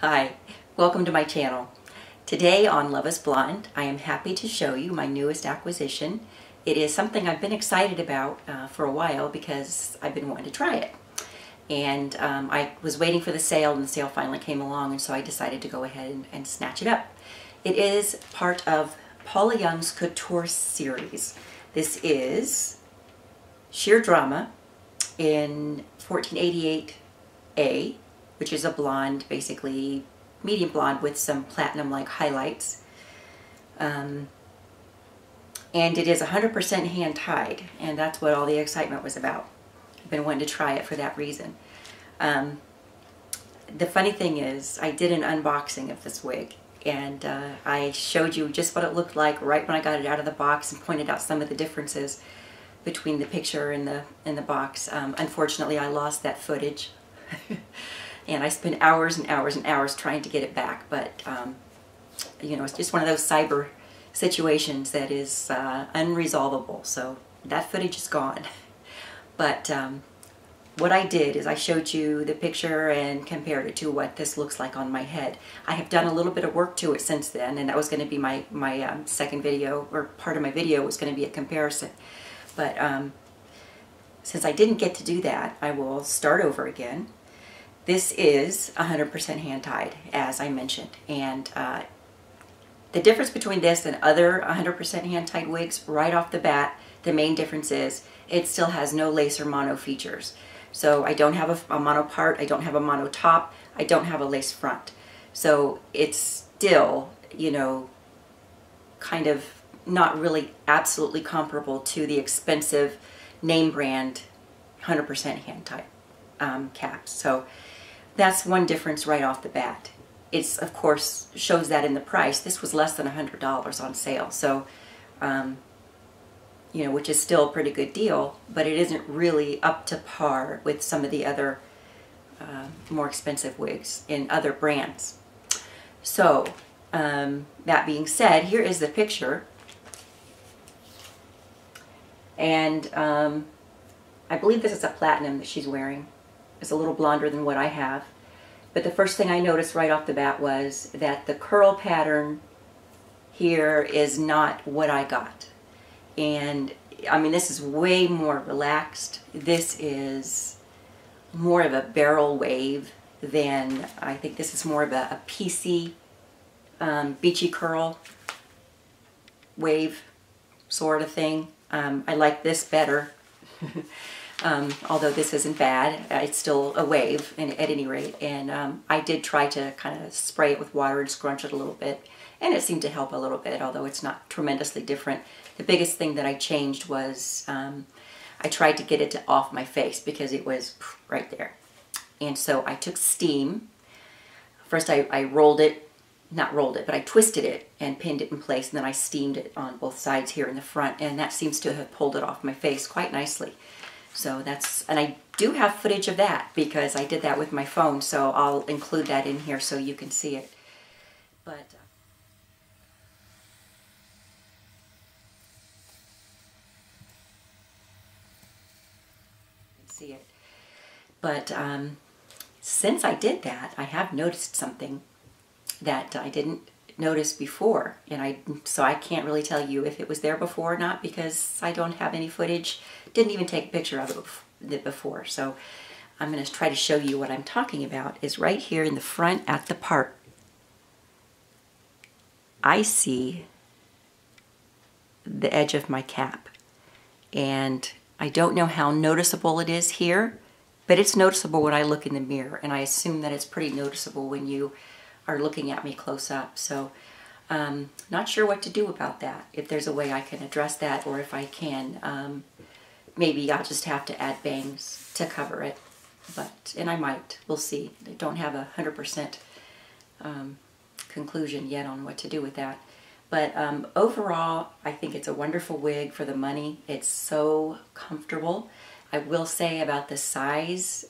Hi, welcome to my channel. Today on Love is Blonde, I am happy to show you my newest acquisition. It is something I've been excited about for a while because I've been wanting to try it. And I was waiting for the sale, and the sale finally came along, and so I decided to go ahead and snatch it up. It is part of Paula Young's Couture series. This is Sheer Drama in 1488A, which is a blonde, basically medium blonde with some platinum-like highlights. And it is 100% hand-tied, and that's what all the excitement was about. I've been wanting to try it for that reason. The funny thing is, I did an unboxing of this wig, and I showed you just what it looked like right when I got it out of the box and pointed out some of the differences between the picture and the box. Unfortunately, I lost that footage. And I spent hours and hours and hours trying to get it back, but you know, it's just one of those cyber situations that is unresolvable, so that footage is gone. But what I did is I showed you the picture and compared it to what this looks like on my head. I have done a little bit of work to it since then, and that was going to be my second video, or part of my video was going to be a comparison. But since I didn't get to do that, I will start over again. This is 100% hand-tied, as I mentioned, and the difference between this and other 100% hand-tied wigs, right off the bat, the main difference is it still has no lace or mono features. So I don't have a mono part, I don't have a mono top, I don't have a lace front. So it's still, you know, kind of not really absolutely comparable to the expensive name brand 100% hand-tied caps. So that's one difference right off the bat. It's, of course, shows that in the price. This was less than $100 on sale, so you know, which is still a pretty good deal, but it isn't really up to par with some of the other more expensive wigs in other brands. So that being said, here is the picture, and I believe this is a platinum that she's wearing. It's a little blonder than what I have. But the first thing I noticed right off the bat was that the curl pattern here is not what I got. And I mean, this is way more relaxed. This is more of a barrel wave than, I think this is more of a PC beachy curl wave sort of thing. I like this better. Although this isn't bad, it's still a wave at any rate, and I did try to kind of spray it with water and scrunch it a little bit, and it seemed to help a little bit, although it's not tremendously different. The biggest thing that I changed was I tried to get it off my face because it was right there. And so I took steam. First I rolled it, not rolled it, but I twisted it and pinned it in place, and then I steamed it on both sides here in the front, and that seems to have pulled it off my face quite nicely. So that's, and I do have footage of that because I did that with my phone, so I'll include that in here so you can see it. But since I did that, I have noticed something that I didn't notice before, and so I can't really tell you if it was there before or not because I don't have any footage. Didn't even take a picture of it before. So I'm going to try to show you what I'm talking about. Is right here in the front at the part. I see the edge of my cap, and I don't know how noticeable it is here, but it's noticeable when I look in the mirror, and I assume that it's pretty noticeable when you are looking at me close up. So not sure what to do about that, if there's a way I can address that, or if I can maybe I'll just have to add bangs to cover it, and I might, we'll see. I don't have 100% conclusion yet on what to do with that. But overall, I think it's a wonderful wig for the money. It's so comfortable. I will say about the size,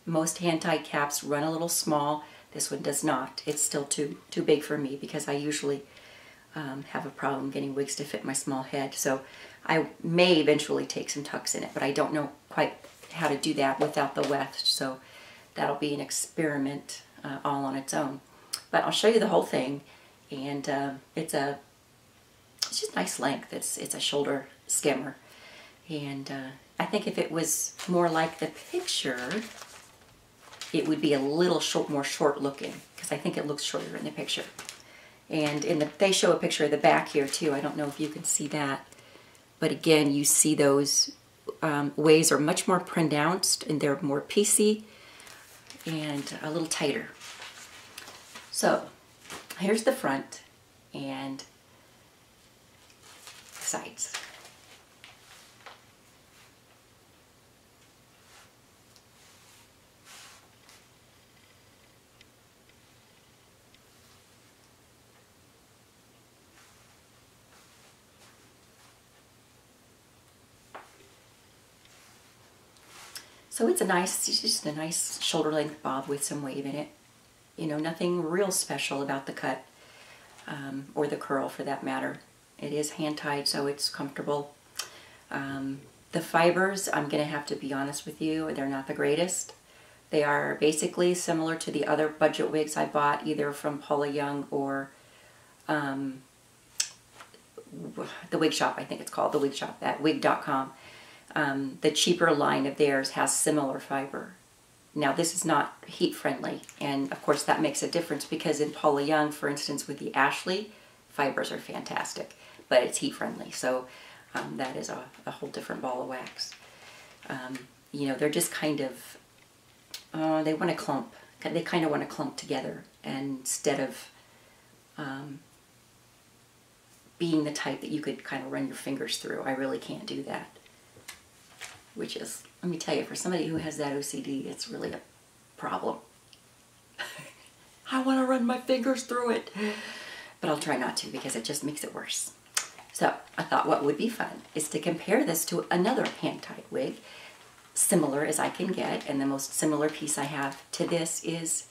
most hand-tied caps run a little small. This one does not. It's still too big for me because I usually have a problem getting wigs to fit my small head. So I may eventually take some tucks in it, but I don't know quite how to do that without the weft. So that'll be an experiment all on its own. But I'll show you the whole thing, and it's just nice length. It's a shoulder skimmer, and I think if it was more like the picture, it would be a little more short looking, because I think it looks shorter in the picture. And they show a picture of the back here too. I don't know if you can see that, but again, you see those waves are much more pronounced, and they're more piecey and a little tighter. So here's the front and sides. So it's just a nice shoulder length bob with some wave in it. You know, nothing real special about the cut, or the curl for that matter. It is hand tied, so it's comfortable. The fibers, I'm gonna have to be honest with you, they're not the greatest. They are basically similar to the other budget wigs I bought, either from Paula Young or the Wig Shop, I think it's called, the Wig Shop, at wig.com. The cheaper line of theirs has similar fiber. Now this is not heat friendly, and of course that makes a difference, because in Paula Young, for instance, with the Ashley, fibers are fantastic, but it's heat friendly, so that is a whole different ball of wax. You know, they're just kind of, they want to clump. They kind of want to clump together, and instead of being the type that you could kind of run your fingers through. I really can't do that. Which is, let me tell you, for somebody who has that OCD, it's really a problem. I want to run my fingers through it. But I'll try not to, because it just makes it worse. So I thought what would be fun is to compare this to another hand-tied wig, similar as I can get, and the most similar piece I have to this is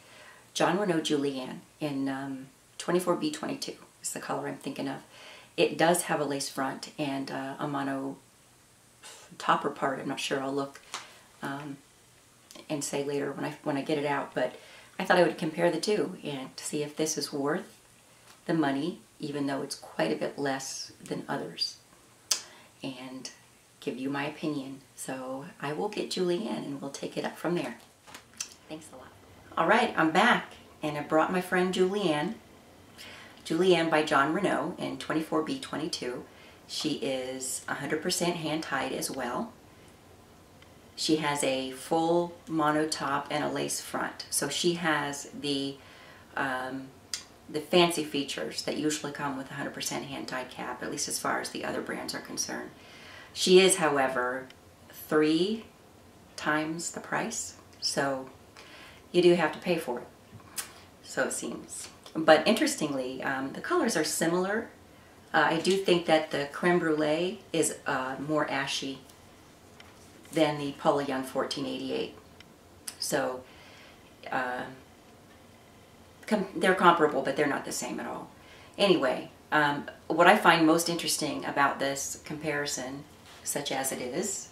Jon Reneau Julianne in 24B22 is the color I'm thinking of. It does have a lace front and a mono topper part. I'm not sure. I'll look and say later when I get it out, but I thought I would compare the two and see if this is worth the money, even though it's quite a bit less than others, and give you my opinion. So I will get Julianne and we'll take it up from there. Thanks a lot. All right, I'm back, and I brought my friend Julianne. Julianne by Jon Reneau in 24B22. She is 100% hand-tied as well. She has a full mono top and a lace front. So she has the fancy features that usually come with 100% hand-tied cap, at least as far as the other brands are concerned. She is, however, 3 times the price, so you do have to pay for it, so it seems. But interestingly, the colors are similar. I do think that the creme brulee is more ashy than the Paula Young 1488. So they're comparable, but they're not the same at all. Anyway, what I find most interesting about this comparison, such as it is,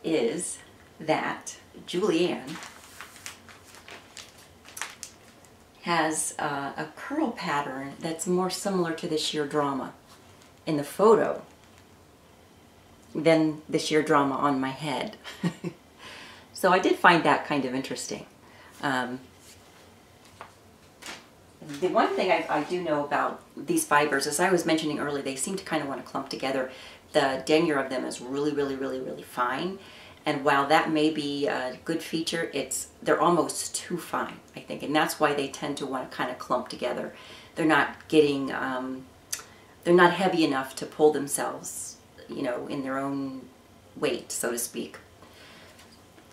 is that Julianne has a curl pattern that's more similar to the sheer drama in the photo than the sheer drama on my head. So I did find that kind of interesting. The one thing I do know about these fibers, as I was mentioning earlier, they seem to kind of want to clump together. The denier of them is really, really, really, really fine. And while that may be a good feature, they're almost too fine, I think. And that's why they tend to want to kind of clump together. They're not getting, they're not heavy enough to pull themselves, you know, in their own weight, so to speak.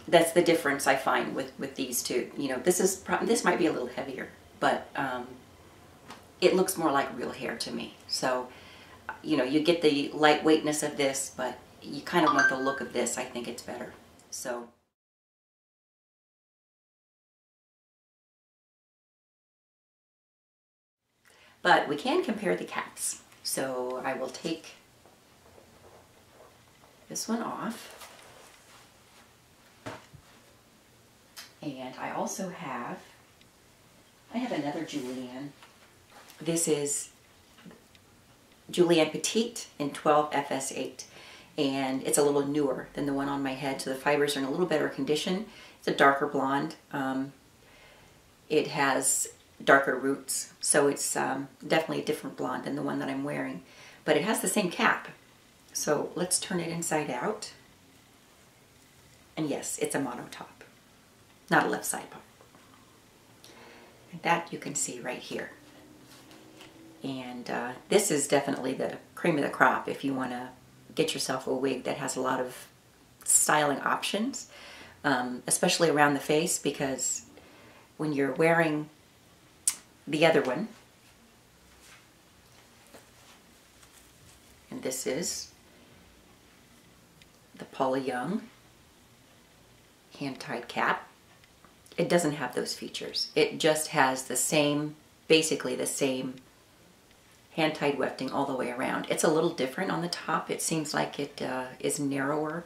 That's the difference I find with these two. You know, this might be a little heavier, but it looks more like real hair to me. So, you know, you get the lightweightness of this, but you kind of want the look of this. I think it's better. So But we can compare the caps. So I will take this one off. And I also have, another Julianne. This is Julianne Petite in 12 FS8. And it's a little newer than the one on my head, so the fibers are in a little better condition. It's a darker blonde. It has darker roots, so it's definitely a different blonde than the one that I'm wearing. But it has the same cap. So let's turn it inside out. And yes, it's a mono top, not a left side part. And that you can see right here. And this is definitely the cream of the crop if you want to get yourself a wig that has a lot of styling options, especially around the face, because when you're wearing the other one, and this is the Paula Young hand-tied cap, it doesn't have those features. It just has the same, basically the same hand-tied wefting all the way around. It's a little different on the top. It seems like it is narrower.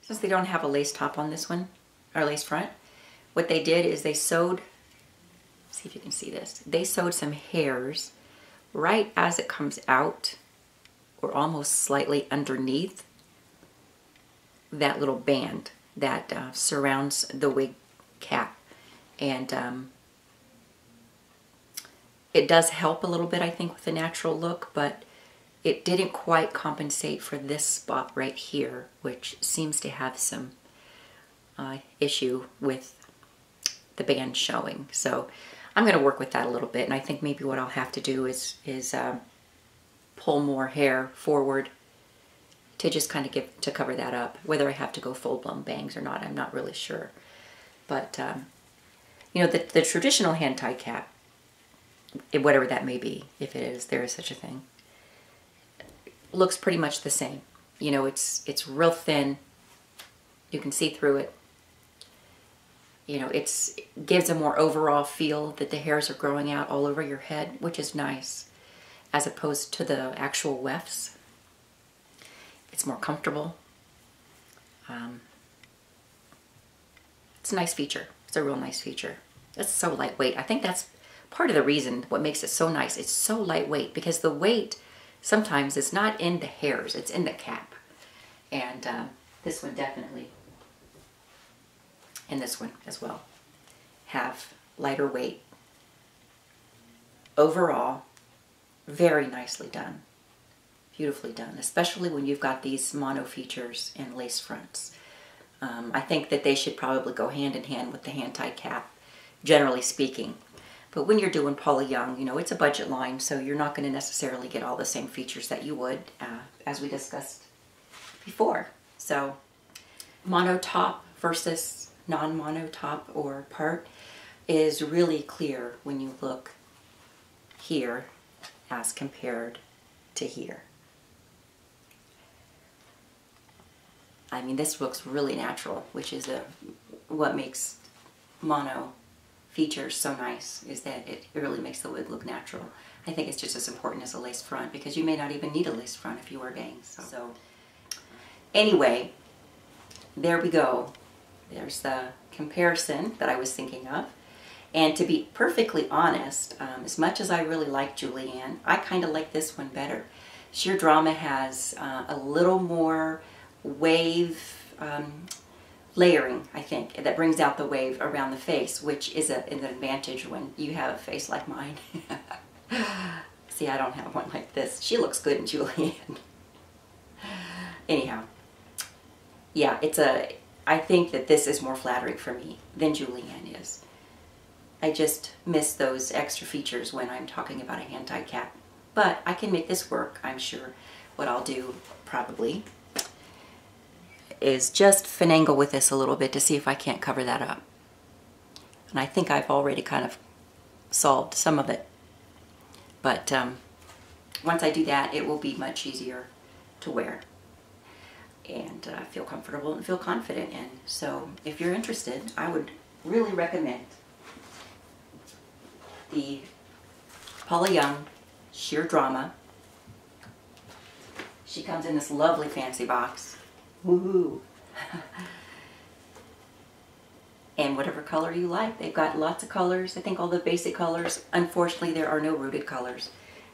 Since they don't have a lace top on this one, or lace front, what they did is they sewed, see if you can see this, they sewed some hairs right as it comes out, or almost slightly underneath that little band that surrounds the wig cap. And it does help a little bit, I think, with the natural look, but it didn't quite compensate for this spot right here, which seems to have some issue with the band showing. So I'm going to work with that a little bit, and I think maybe what I'll have to do is pull more hair forward to just kind of to cover that up. Whether I have to go full-blown bangs or not, I'm not really sure. But you know, the traditional hand-tied cap, whatever that may be, if it is, there is such a thing, looks pretty much the same. You know, it's real thin. You can see through it. You know, it gives a more overall feel that the hairs are growing out all over your head, which is nice, as opposed to the actual wefts. It's more comfortable. It's a nice feature. It's a real nice feature. It's so lightweight. I think that's part of the reason what makes it so nice. It's so lightweight, because the weight sometimes is not in the hairs, it's in the cap. And this one definitely, and this one as well, have lighter weight. Overall, very nicely done. Beautifully done, especially when you've got these mono features and lace fronts. I think that they should probably go hand in hand with the hand-tied cap, generally speaking. But when you're doing Paula Young, you know, it's a budget line, so you're not going to necessarily get all the same features that you would, as we discussed before. So, mono top versus non-mono top or part is really clear when you look here as compared to here. I mean, this looks really natural, which is what makes mono features so nice, is that it really makes the wig look natural. I think it's just as important as a lace front, because you may not even need a lace front if you wear bangs. So anyway, there we go. There's the comparison that I was thinking of. And to be perfectly honest, as much as I really like Julianne, I kind of like this one better. Sheer Drama has a little more wave layering, I think, that brings out the wave around the face, which is an advantage when you have a face like mine. See, I don't have one like this. She looks good in Julianne. Anyhow, yeah, I think that this is more flattering for me than Julianne is. I just miss those extra features when I'm talking about a hand-tied cap. But I can make this work, I'm sure. What I'll do, probably, is just finagle with this a little bit to see if I can't cover that up. And I think I've already kind of solved some of it. But once I do that, it will be much easier to wear and feel comfortable and feel confident in. So if you're interested, I would really recommend the Paula Young, Sheer Drama. She comes in this lovely fancy box. Woohoo! And whatever color you like. They've got lots of colors. I think all the basic colors. Unfortunately, there are no rooted colors,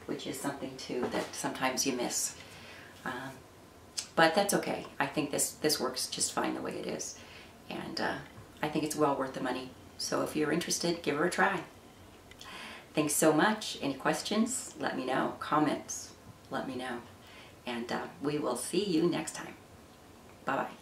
which is something too that sometimes you miss. But that's okay. I think this works just fine the way it is. And I think it's well worth the money. So if you're interested, give her a try. Thanks so much. Any questions? Let me know. Comments? Let me know. And we will see you next time. Bye-bye.